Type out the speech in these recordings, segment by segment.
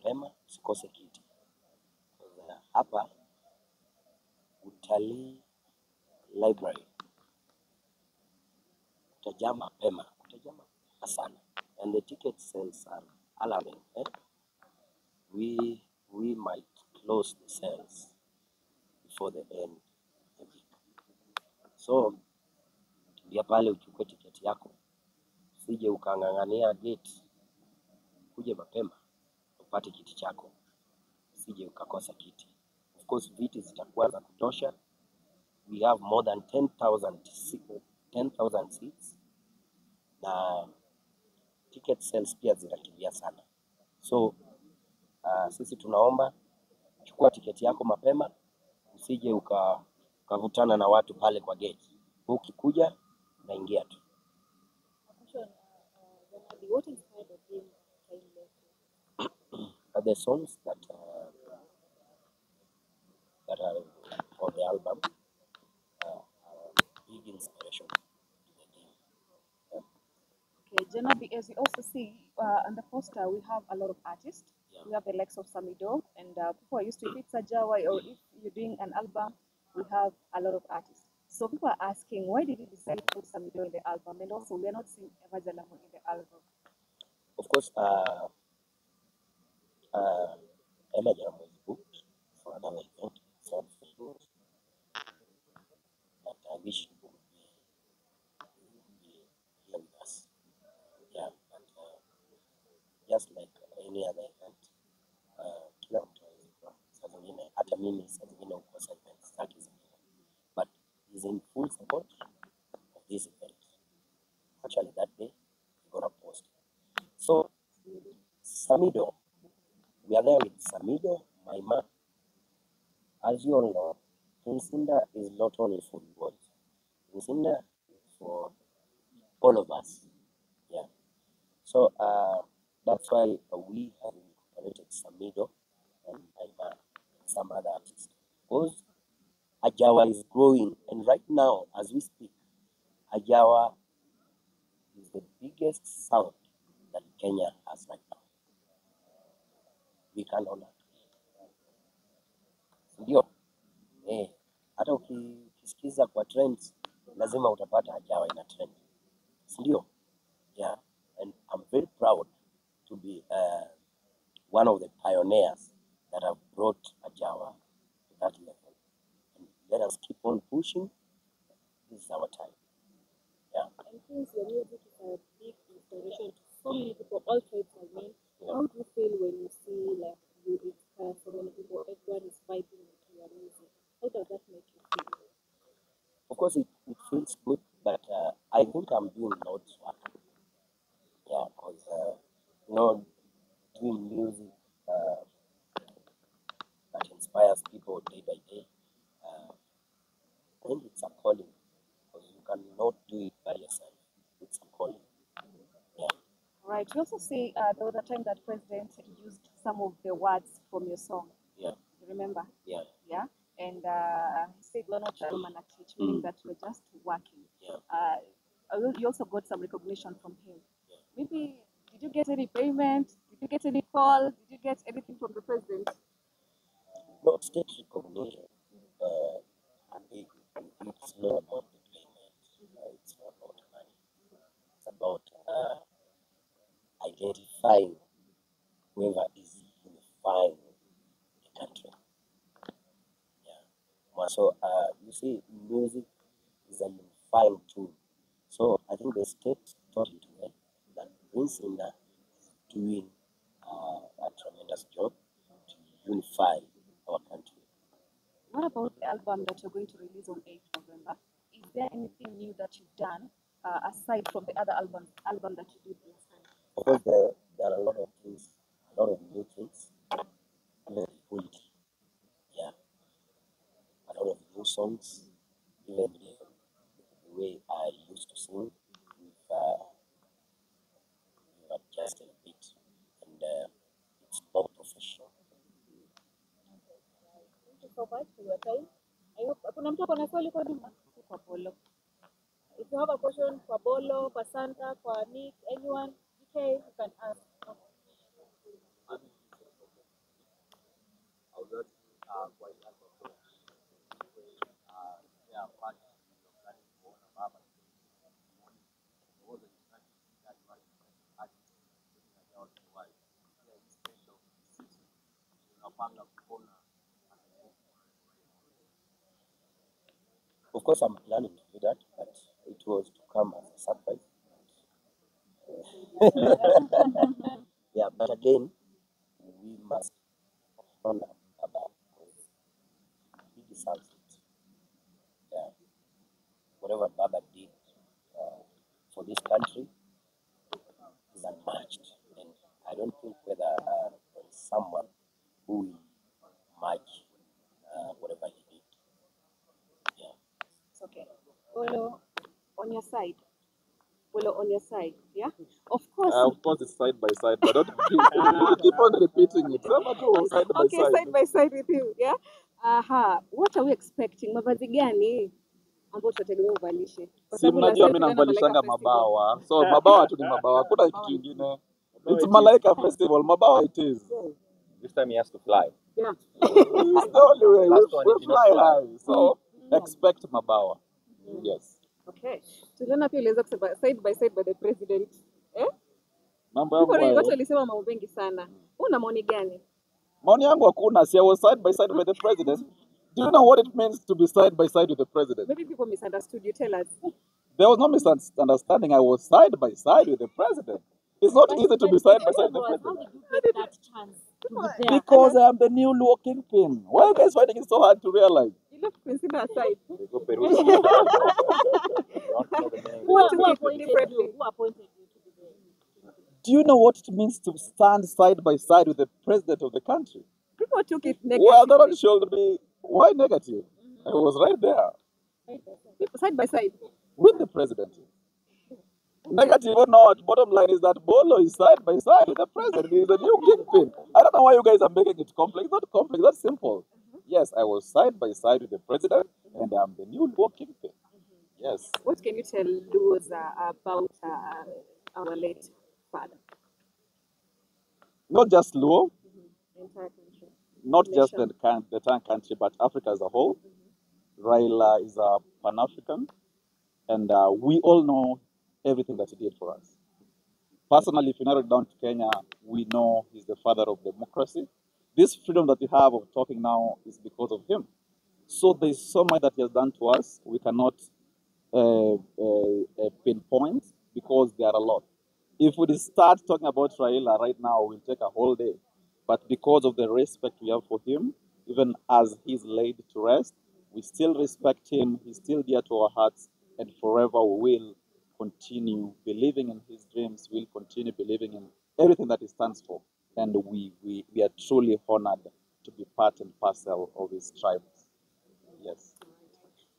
mapema usikose kiti. Hapa utalii library utajaa mapema, sana, and the ticket sales are alarming. We might close the sales before the end of the week. So ndio pale uchukue tiketi yako, usije ukang'ang'ania gate, kuje mapema upate kiti chako, usije ukakosa kiti. Of course viti zitakuwa za kutosha. We have more than 10,000 seats na ticket sales pia zinakimbia sana. So sisi tunaomba chukua tiketi yako mapema, usije ukavutana na watu pale kwa gate. Ukikuja naingia tu. What inspired the theme The songs that are on the album are big inspiration to the theme. Okay, Janabi, as we also see on the poster, we have a lot of artists. Yeah. We have the likes of Samido, and people are used to, if it's a Jawa or if you're doing an album, we have a lot of artists. So people are asking, why did you decide to put Samido in the album? And also, we are not seeing Eva Jalamo in the album. Of course, Emma Jalamo is booked for another event, so but I wish you would be here with us. Yeah, but just like any other event, kila mtu anaweza, saa zingine hata mimi saa zingine ukosa events zake zingine, but he's in full support of this event. Actually that day he got a post. So Samido, we are there with Samido, my man. As you all know, Insinda is not only for the boys. Insinda is for all of us. Yeah. So that's why we have incorporated Samido and Aima and some other artists. Because Ajawa is growing, and right now, as we speak, Ajawa is the biggest sound that Kenya has right now. We can honor. Ndio. Hata ukisikiza kwa trends, lazima utapata Ajawa ina trend. Ndio. Yeah. And I'm very proud to be one of the pioneers that have brought Ajawa to that level. And let us keep on pushing. This is our time. Yeah. And since your music is a big inspiration to so many people, all trades are men, how do you feel when you see like you inspire so many people, everyone is vibing with your music? How does that make you feel? Of course, it feels good, but I think I'm doing Lord's work. Yeah, because doing music that inspires people day by day, I think it's a calling, because you cannot do it by yourself. It's a calling. Yeah. Right. You also say there was a time that President used some of the words from your song. Yeah. You remember? Yeah. Yeah. And he said, "Lono Charumanakich," meaning that we're just working. Yeah. You also got some recognition from him. Yeah. Maybe, did you get any payment? Did you get any call? Did you get anything from the president? Not state recognition. And it's not about the payment. It's not about money. It's about identifying whoever is unifying the country. Yeah. So you see, music is a unifying tool. So I think the state taught it well that Insinda is doing a tremendous job to unify our country. What about the album that you're going to release on 8th November? Is there anything new that you've done aside from the other album that you did last time? Of course, there are a lot of things, a lot of new things, even quality. Yeah, a lot of new songs, even the way I used to sing, we've adjusted a bit, and it's more professional. Thank you so much for your time. I hope kuna mtu ako na swali kwa nyuma kwa Polo. If you have a question for Bolo, for Santa, for Nick, anyone, okay, you can ask. Of course, I'm planning to do that, but it was to come as a surprise. Yeah, but again, we must honor Baba because he deserves it. Yeah, whatever Baba did for this country is unmatched, and I don't think whether there is someone who will match whatever he did. Yeah. It's okay. Olo, on your side. Olo, on your side. Yeah. Of course. Of course, it's side by side, but don't keep on repeating it. Sema tu side by Okay, side. side by side with you. Yeah. What are we expecting? Mavazi gani ambayo tutategemea uvalishe? Kwa Si sababu last mnajua time mimi tulienda Malaika navalishanga Festival. mabawa, so mabawa tu ni mabawa, hakuna kitu kingine. It's Malaika Festival, mabawa it is. This time he has to fly. Yeah. It's the only way. Last one, We he did not fly fly. high, so expect mabawa. Yes. Okay. Tuliona pia uliweza kusema side by side by the president. Eh? Mambo yangu Watu hayo. walisema mambo mengi sana. Una maoni gani? Maoni yangu hakuna, si I was side by side with the president. Do you know what it means to be side by side with the president? Maybe people misunderstood. You tell us. There was no misunderstanding. I was side by side with the president. It's not easy to be side by side with the How president. did you get that chance to be there? Because I am the new Luo Kingpin. Why are you guys finding it so hard to realize? You left consider aside. They go Peru. They want to know the meaning. What Who took it appointed differently? you? Who appointed you to be there? Do you know what it means to stand side by side with the president of the country? People took it negatively. Well, that one should be, why negative? I was right there People side by side. with the president. Negative or not, bottom line is that Bolo is side by side with the president. He is a new kingpin. I don't know why you guys are making it complex. It's not complex, that's simple. Yes, I was side by side with the president, and I'm the new Luo kingpin. Yes. What can you tell those about our late father? Not just Luo, The entire country. not just Nation. the entire country, but Africa as a whole. Raila is a Pan-African, and we all know everything that he did for us. Personally, if you narrow it down to Kenya, we know he's the father of democracy. This freedom that we have of talking now is because of him. So there's so much that he has done to us. We cannot pinpoint because there are a lot. If we start talking about Raila right now, we'll take a whole day. But because of the respect we have for him, even as he's laid to rest, we still respect him. He's still dear to our hearts, and forever we will continue believing in his dreams. We'll continue believing in everything that he stands for. And we are truly honored to be part and parcel of his tribe. Yes.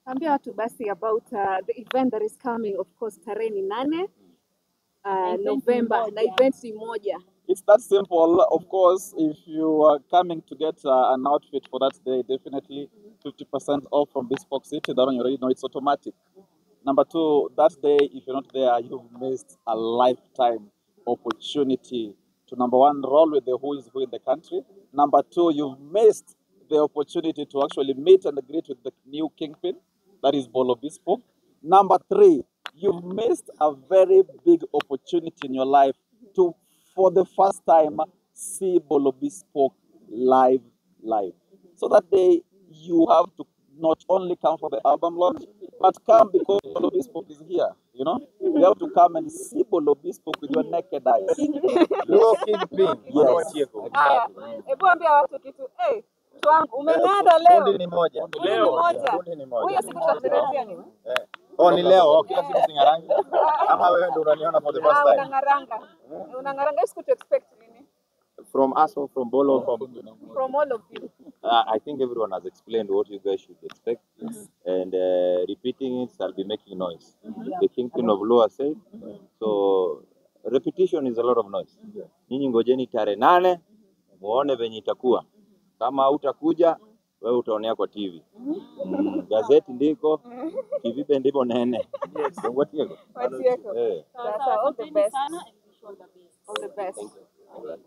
Ambia watu basi about the event that is coming, of course, tarehe ni 8 event ni November, moja. na event ni moja. It's that simple. Of course, if you are coming to get an outfit for that day, definitely 50% off from Bespoke City. That one you already know it's automatic. Number two, that day, if you're not there, you've missed a lifetime opportunity to, number one, roll with the who is who in the country. Number two, you've missed the opportunity to actually meet and greet with the new kingpin, that is Bolo Bespoke. Number three, you've missed a very big opportunity in your life to, for the first time, see Bolo Bespoke live. So that day, you have to not only come for the album launch, but come because Bolo Bespoke is here. You know, you have to come and see Bolo Bespoke with your naked eyes. Luo Kingpin. Yes. Haya, hebu ambia watu kitu. Mtu wangu umeng'ara leo. Kundi ni moja. Kundi ni moja. Kundi ni moja. Huyo siku tutakuletea nini? Oh, ni leo. Kila siku singarangi. Ama wewe ndio unaniona for the first time. Unang'aranga. Unang'aranga, hiyo siku tu expect nini? From us or from Bolo, From all of you. I think everyone has explained what you guys should expect. And repeating it shall be making noise. The Kingpin of Luo said. So repetition is a lot of noise. Nyinyi ngojeni tarehe 8 muone venye itakuwa. Kama hautakuja wewe utaonea kwa TV. Gazeti ndiko, kivipe ndipo nene. Watieko. Eh. Sasa all the best. Sana and wish you all the best. All the best. Thank you.